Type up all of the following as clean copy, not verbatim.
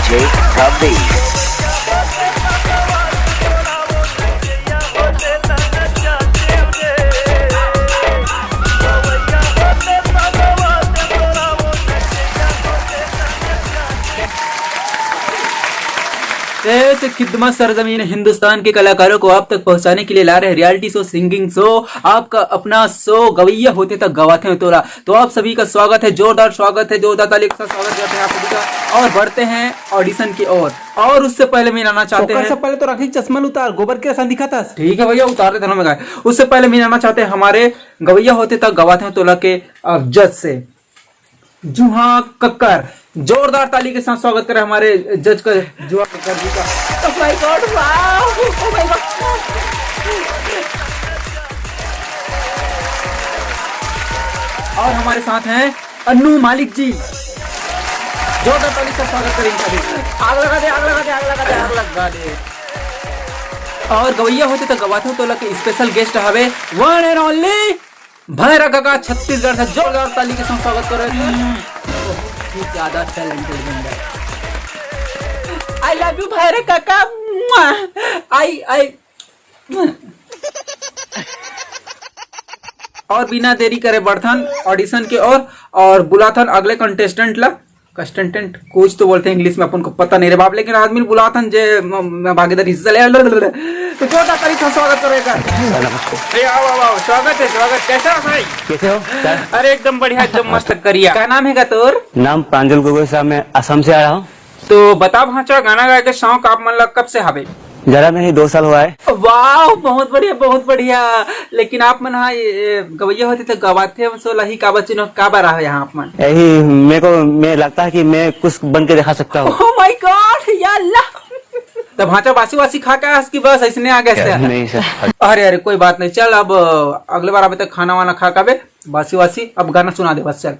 DJ Kavi. ऐसे खिदमत सरजमीन हिंदुस्तान के कलाकारों को आप तक पहुंचाने के लिए ला रहे रियलिटी शो सिंगिंग शो, आपका अपना शो गवैया होते तक गवाते हैं तोरा। तो आप सभी का स्वागत है, जोरदार स्वागत है, जोरदार ताली के साथ स्वागत करते हैं आप सभी का। और बढ़ते हैं ऑडिशन की ओर। और उससे पहले मिलाना चाहते हैं, सबसे पहले तो राखी चश्मा उतार, गोबर के साथ दिखा था। ठीक है भैया, उतार देते हैं। उससे पहले मिलाना चाहते हैं हमारे गवैया होते तक गवाते हैं तोला के जज से, जुहा कक्कर। जोरदार ताली के साथ स्वागत करें हमारे जज का, जुहा कक्कर जी का। Oh my God, wow! Oh my God! और हमारे साथ हैं अन्नू मालिक जी। जोरदार ताली से स्वागत करें इनका। आग लगा दे, आग लगा दे, आग लगा दे, आग लगा दे। और गवैया होते तो गवाते तो लगे स्पेशल गेस्ट हवे वन एंड ओनली भैरा काका छत्तीसगढ़ से। जोरदार ताली के साथ स्वागत कर रहे हैं। बहुत ही ज्यादा टैलेंटेड बंदा है। आई लव यू भैरा काका। आई और बिना देरी करे बढ़थन ऑडिशन के और बुलाथन अगले कंटेस्टेंट ला। कंटेस्टेंट कुछ तो बोलते हैं इंग्लिश में, अपन को पता नहीं रे बाप, लेकिन आदमी बुलाथन जे भागीदारी हिस्सा ले। तो छोटा तरीका स्वागत करेगा। स्वागत है, स्वागत। कैसा भाई, कैसे हो? अरे एकदम बढ़िया, एकदम मस्त करिया। क्या नाम है तोर? नाम प्रांजल गोगोई साहब, मैं असम से आ रहा हूँ। तो बता भाचा, गाना गा के शौक आप मन कब से हवे? जरा नहीं, 2 साल हुआ है। वाह, बहुत बढ़िया, बहुत बढ़िया। लेकिन आप मन गवैया होते तो गवाते हम सो लही का बच्चे का बार है यहाँ आप मन? यही मैं लगता है कि मैं कुछ बन के दिखा सकता हूँ। ओह माय गॉड, या अल्लाह। तो भाचा बासी वासी खा के की बस ऐसने आ गए? नहीं सर। अरे अरे कोई बात नहीं, चल अब अगले बार अभी तक खाना वाना खा के बासी वासी, अब गाना सुना दे बस। चल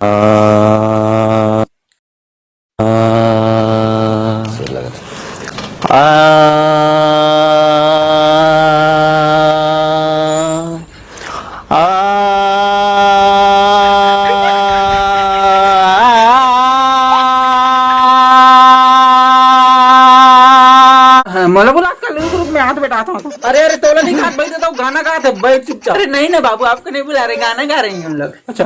मोला बुला कर ग्रुप में हाथ बैठाता हूँ। अरे अरे तोला नहीं हाथ बैठ देता हूँ, गाना गा थे, बैठ चुपचाप। अरे नहीं ना बाबू, आपको नहीं बुला रहे, गाना गा रहे हैं हम लोग। अच्छा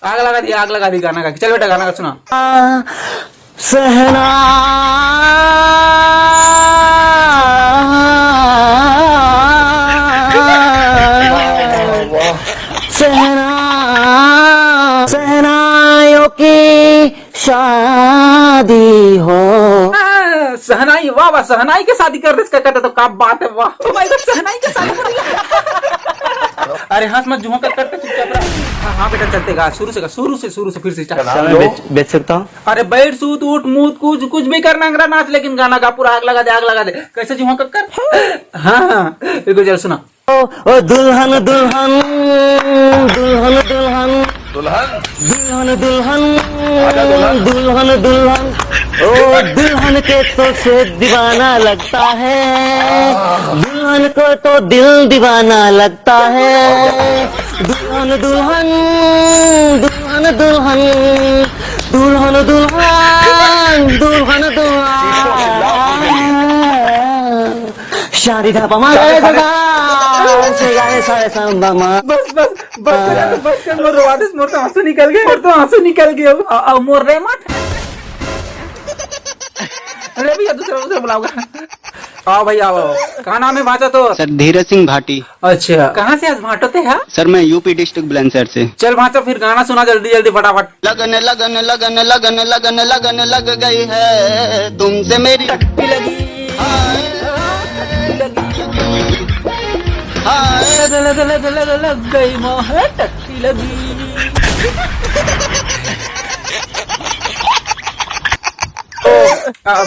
आग लगा दी, आग लगा दी गाना गा के। चल बेटा गाना गा, सुना। सहना सहना सहनाइयों की शादी हो। सहनाई, वाह वाह, सहनाई के शादी कर रहे कहते तो क्या बात है, वाह। oh my God, सहनाई के शादी कर रही। अरे हंस मत, जुहा कर करते चुपचाप रह। हाँ बेटा चलते गा, शुरू से फिर से बेच सकता हूँ। अरे बैठ सूत उठ मूत कुछ भी करना अंगरा नाच, लेकिन गाना गा पूरा आग लगा दे, आग लगा दे। कैसे जुहा कर? हाँ बिल्कुल, चल सुना। ओ दुल्हन दुल्हन दुल्हन दुल्हन दुल्हन दुल्हन दुल्हन दुल्हन ओ दुल्हन के तो से दीवाना लगता है, दुल्हन को तो दिल दीवाना लगता है। दुल्हन दुल्हन दुल्हन दुल्हन दुल्हन दुल्हन दुल्हन दुल्हन शादी ढापा मारे बस मोर रोवादिस, मोर तो आंसू निकल गए, अब मोर रे मत। अरे भैया दूसरा बुलाओगा। आओ भैया आओ। कहाँ नाम है भाचा तो? सर धीरज सिंह भाटी। अच्छा, कहाँ से आज भाटोते हैं? सर मैं यूपी डिस्ट्रिक्ट बुलंदशहर से। चल भाचा फिर गाना सुना जल्दी जल्दी फटाफट। लगन लगन लगन लगन लगन लगन लग गई है तुमसे मेरी टक्की लगी, लग गई मोह टक्की लगी।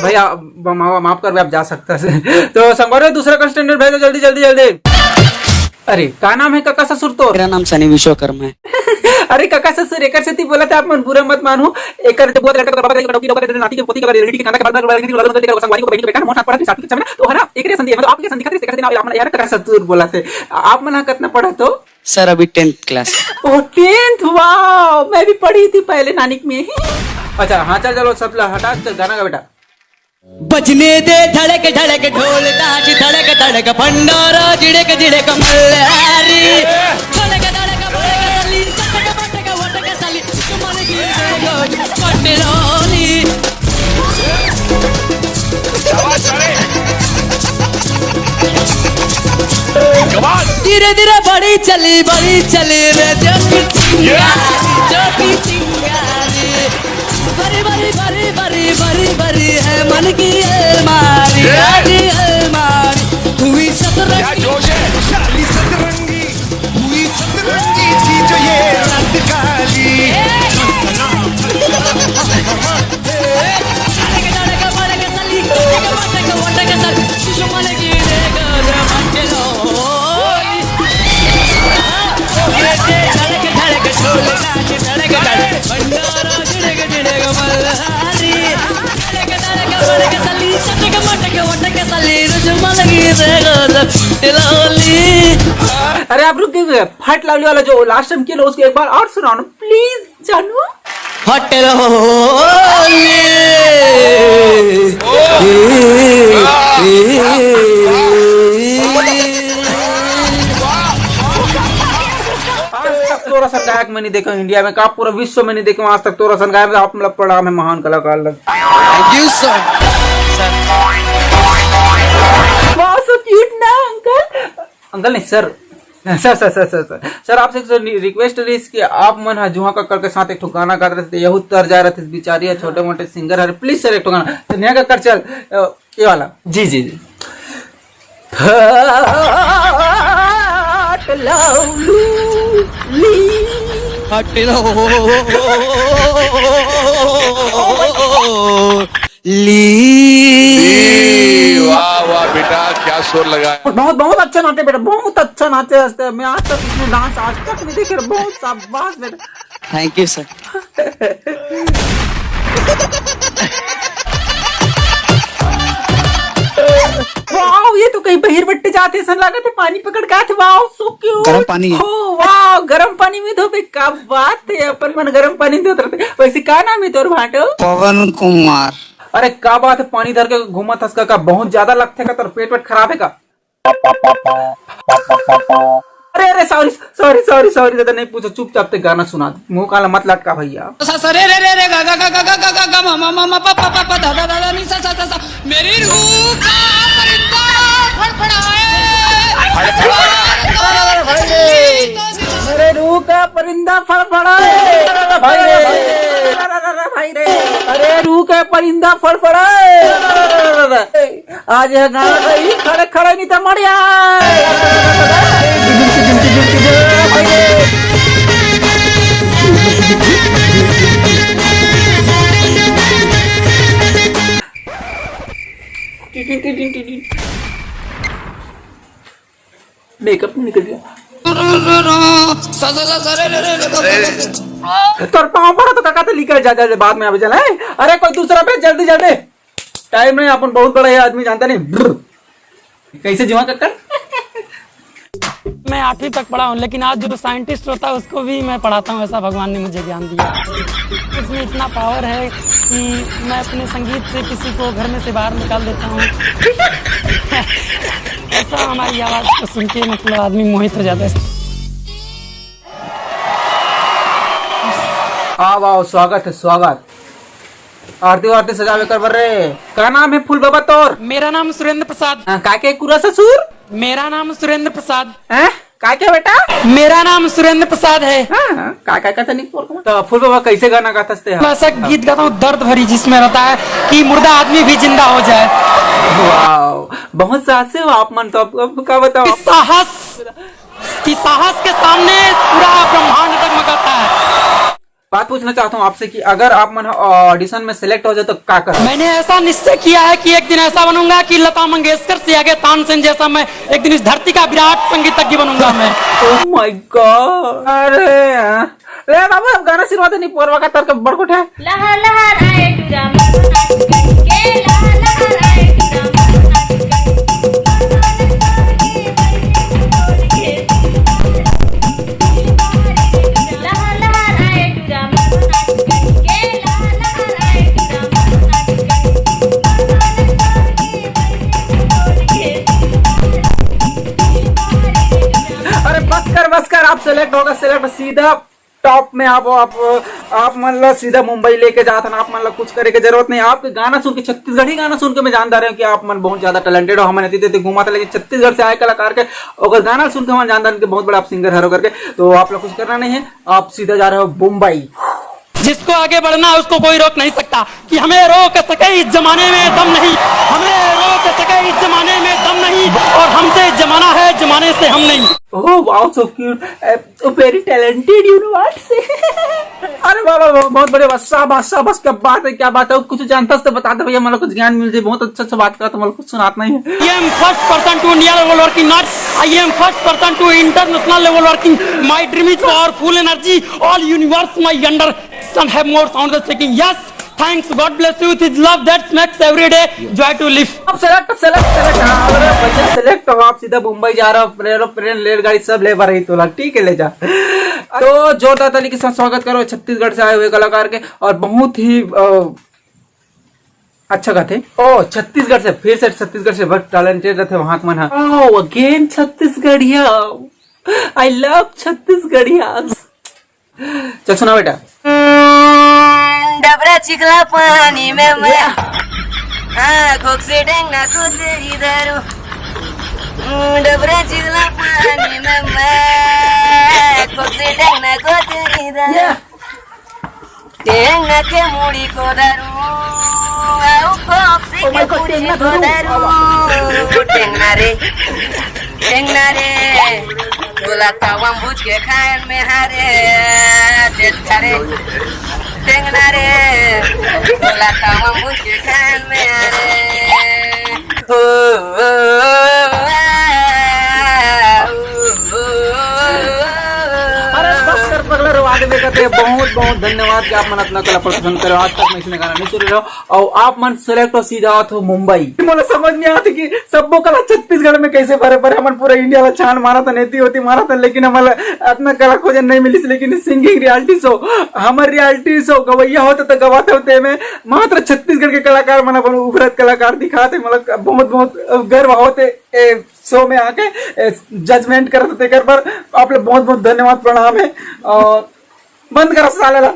भैया माफ कर, आप जा सकते हैं। तो संगवार दूसरा कंस्टेंट भेजो जल्दी जल्दी जल्दी। अरे क्या नाम है काका ससुर तो? मेरा नाम सनी विश्वकर्मा है। अरे काका ससुर एकर से बोला था, आप मन बुरा मत मानो। एकर बहुत लड़का बाबा के कटौती लोग नाती के पोती के रिलेटिव के कांदा के बाद के संगवारी को बहन के बेटा मोटा पड़ा थी साथी के समय तो है ना, एकरे संधि मतलब आपके संधि खातिर एकर आप यार काका ससुर बोला थे। आप मना कितना पढ़ा तो? सर अभी 10th क्लास। ओह 10th, वाओ मैं भी पढ़ी थी पहले नानिक में ही। अच्छा हाँ चल चलो सब हटा चल गाना का बेटा। बजने दे धड़क धड़क ढोल नाच धड़क धड़क भंडारा जिड़क जिड़क मल्हारी धड़क धड़क भड़क सली चटक बटक वटक सली मन की गोज पटरोली धीरे धीरे बड़ी चली रे जोकी चिंगारी बड़ी बड़ी बड़ी बड़ी बड़ी बड़ी है मन की अलमारी अलमारी हुई सतरंगी शाली सतरंगी हुई सतरंगी थी जो ये रात काली मन की धड़क ढोल नाच धड़क धड़क भंडारा जिड़क जिड़क मल्हारी धड़क धड़क भड़क सली चटक मटक वटक सली रुजमल की गोद तिलौली। अरे आप रुक गए, फट लावली वाला जो लास्ट टाइम किया उसको एक बार और सुनाओ ना प्लीज जानू। होटल आज तक तोरा सन गायक में नहीं देखा इंडिया में, का पूरा विश्व में नहीं देखा आज तक तोरा सन गायक। आप मतलब पड़ा में महान कलाकार लग। Thank you sir. वाह सो क्यूट ना अंकल। अंकल नहीं सर सर आपसे एक रिक्वेस्ट रही कि आप मन जुहा कक्कर के साथ एक ठो गाना गा रहे थे, यहू तर जा रहे थे बेचारी है, छोटे मोटे सिंगर है, प्लीज सर एक ठो गाना तो नेहा कक्कर चल ये वाला। जी जी जी वाह वाह बेटा क्या शोर लगा। बहुत बहुत अच्छा नाचे बेटा, बहुत अच्छा नाचे हंसते। मैं आज तक इसमें डांस आज तक नहीं देखे, बहुत शाबाश बेटा। Thank you sir. वाह ये तो कहीं बहिर बट्टे जाते सन लगा थे, पानी पकड़ का थे। वाह सो क्यूट गरम पानी है। हो वाह गरम पानी में धोबे, क्या बात है। अपन मन गरम पानी में धोते रहते। वैसे का नाम है तोर भाटो? पवन कुमार। अरे क्या बात है, पानी धर के घूमा था का बहुत ज्यादा लगते का, तेरा पेट वेट खराब है का? अरे अरे सॉरी सॉरी सॉरी सॉरी दादा नहीं पूछो, चुपचाप ते गाना सुना दे, मुंह काला मत लटका भैया। रे रे रे रे गा गा गा गा गा गा गा मा मा मा मा पा पा पा पा दा दा दा नी सा सा सा मेरी रूह का परिंदा फड़फड़ाए मेरे रूह का परिंदा फड़फड़ाए भाई रे भाई रे, अरे रूह का परिंदा फड़फड़ाए। आज यह गाना गई खड़े खड़े नहीं तो मर जाए। मेकअप निकल गया तोर पाँव पड़ा तो काका तो निकल जा बाद में आ चला है। अरे कोई दूसरा पे जल्दी जल्दी, टाइम नहीं, अपन बहुत बड़ा है आदमी जानता नहीं। कैसे जुआ कक्कर? मैं 8वीं तक पढ़ा हूँ, लेकिन आज जो साइंटिस्ट होता है उसको भी मैं पढ़ाता हूँ, ऐसा भगवान ने मुझे ज्ञान दिया। उसमें इतना पावर है कि मैं अपने संगीत से किसी को घर में से बाहर निकाल देता हूँ। ऐसा हमारी आवाज को सुन के मतलब आदमी मोहित हो जाता है। वाह स्वागत है स्वागत। आरती वारती सजावे कर रहे। क्या नाम है फूल बाबा तोर? मेरा नाम सुरेंद्र प्रसाद। काके कुरा ससुर? मेरा नाम सुरेंद्र प्रसाद। काके बेटा? मेरा नाम सुरेंद्र प्रसाद है। काका का नहीं तो फूल बाबा कैसे गाना गाते हैं? मैं ऐसा गीत गाता हूँ दर्द भरी, जिसमें रहता है कि मुर्दा आदमी भी जिंदा हो जाए। वाह बहुत साहस है आप मन। तो अब क्या बताओ? साहस के सामने पूरा ब्रह्मांड डगमगाता है। बात पूछना चाहता हूँ आपसे कि अगर आप मन ऑडिशन में सिलेक्ट हो जाए तो क्या कर? मैंने ऐसा निश्चय किया है कि एक दिन ऐसा बनूंगा कि लता मंगेशकर से आगे तानसेन जैसा मैं एक दिन इस धरती का विराट संगीतज्ञ बनूंगा मैं। Oh my God. अरे बाबू गाना सिरवाते नहीं, पोरवा का तर्क बड़कोट है। लहर लहर आए टूरा मन नाच के, लहर लहर आए टूरा मन नाच के, लहर लहर आए टूरा मन नाच के, लहर लहर सेलेक्ट होगा, सिलेक्ट सीधा टॉप में आप मतलब सीधा मुंबई लेके जाते हैं। आप मतलब कुछ करे की जरूरत नहीं। आपके गाना सुन के, छत्तीसगढ़ी गाना सुन के मैं जानता रहा हूँ कि आप मन बहुत ज्यादा टैलेंटेड हो। हमें नहीं घुमा था, लेकिन छत्तीसगढ़ से आए कलाकार के अगर गाना सुन के हम जानता रहे कि बहुत बड़ा आप सिंगर हरो करके। तो आप लोग कुछ करना नहीं है, आप सीधा जा रहे हो मुंबई। जिसको आगे बढ़ना है उसको कोई रोक नहीं सकता। कि हमें रोक सके इस जमाने में दम नहीं, हमें रोक सके इस जमाने में दम नहीं, और हमसे जमाना है, जमाने से हम नहीं। Oh wow, so cute, very talented, you know what से। अरे वाह वाह, बहुत बड़े बस क्या बात है। कुछ जानता तो बता दे भैया, मतलब कुछ ज्ञान मिल जाए। बहुत अच्छा बात करा, तो मतलब कुछ सुनाता नहीं है। I am first person to India level working, not I am first person to international level working. My dream is powerful energy. All universe my understand have more sound than speaking. Yes, thanks. God bless you with His love that makes every day joy to live. अब select हो, आप सीधा मुंबई जा रहा हो। Aeroplane, रेलगाड़ी सब ले पा रही तो ठीक है, ले जा। तो जोरदार ताली के साथ स्वागत करो छत्तीसगढ़ से आए हुए कलाकार के। और बहुत ही अच्छा गाते। ओ छत्तीसगढ़ से, फिर से छत्तीसगढ़ से बहुत टैलेंटेड रहते वहां मन। अगेन छत्तीसगढ़िया, आई लव छत्तीसगढ़िया। चल सुना बेटा। डबरा चिखला पानी में मैं आँखों से डेंगना को तेरी दारू। डबरा चिखला पानी में मैं आँखों से डेंगना को तेरी दारू। डेंगना के मुड़ी को दारू, खोक से के मुड़ी को दारू। डेंगना रे बोला तावम बुझ के खान में हारे जेठ करे। टेंगना रे बोला तावम बुझ के खान में हारे। बहुत बहुत धन्यवाद कि आप मन अपना कला प्रदर्शन करो। आज तक मैं इसमें गाना नहीं सुन रहे हो और आप मन सेलेक्ट हो सीधा हो मुंबई। मुझे समझ नहीं आती कि सबको कला छत्तीसगढ़ में कैसे भरे पड़े। हम पूरा इंडिया में छान मारा था, नेती होती मारा था, लेकिन हमारे अपना कला खोजन नहीं मिली। लेकिन सिंगिंग रियलिटी शो, हमारे रियलिटी शो गवैया होते तो गवाते होते में मात्र छत्तीसगढ़ के कलाकार मन अपन उभरत कलाकार दिखाते। मतलब बहुत बहुत गर्व होते शो में आके जजमेंट करते कर पर। आप लोग बहुत बहुत धन्यवाद, प्रणाम है। और बंद करो साले।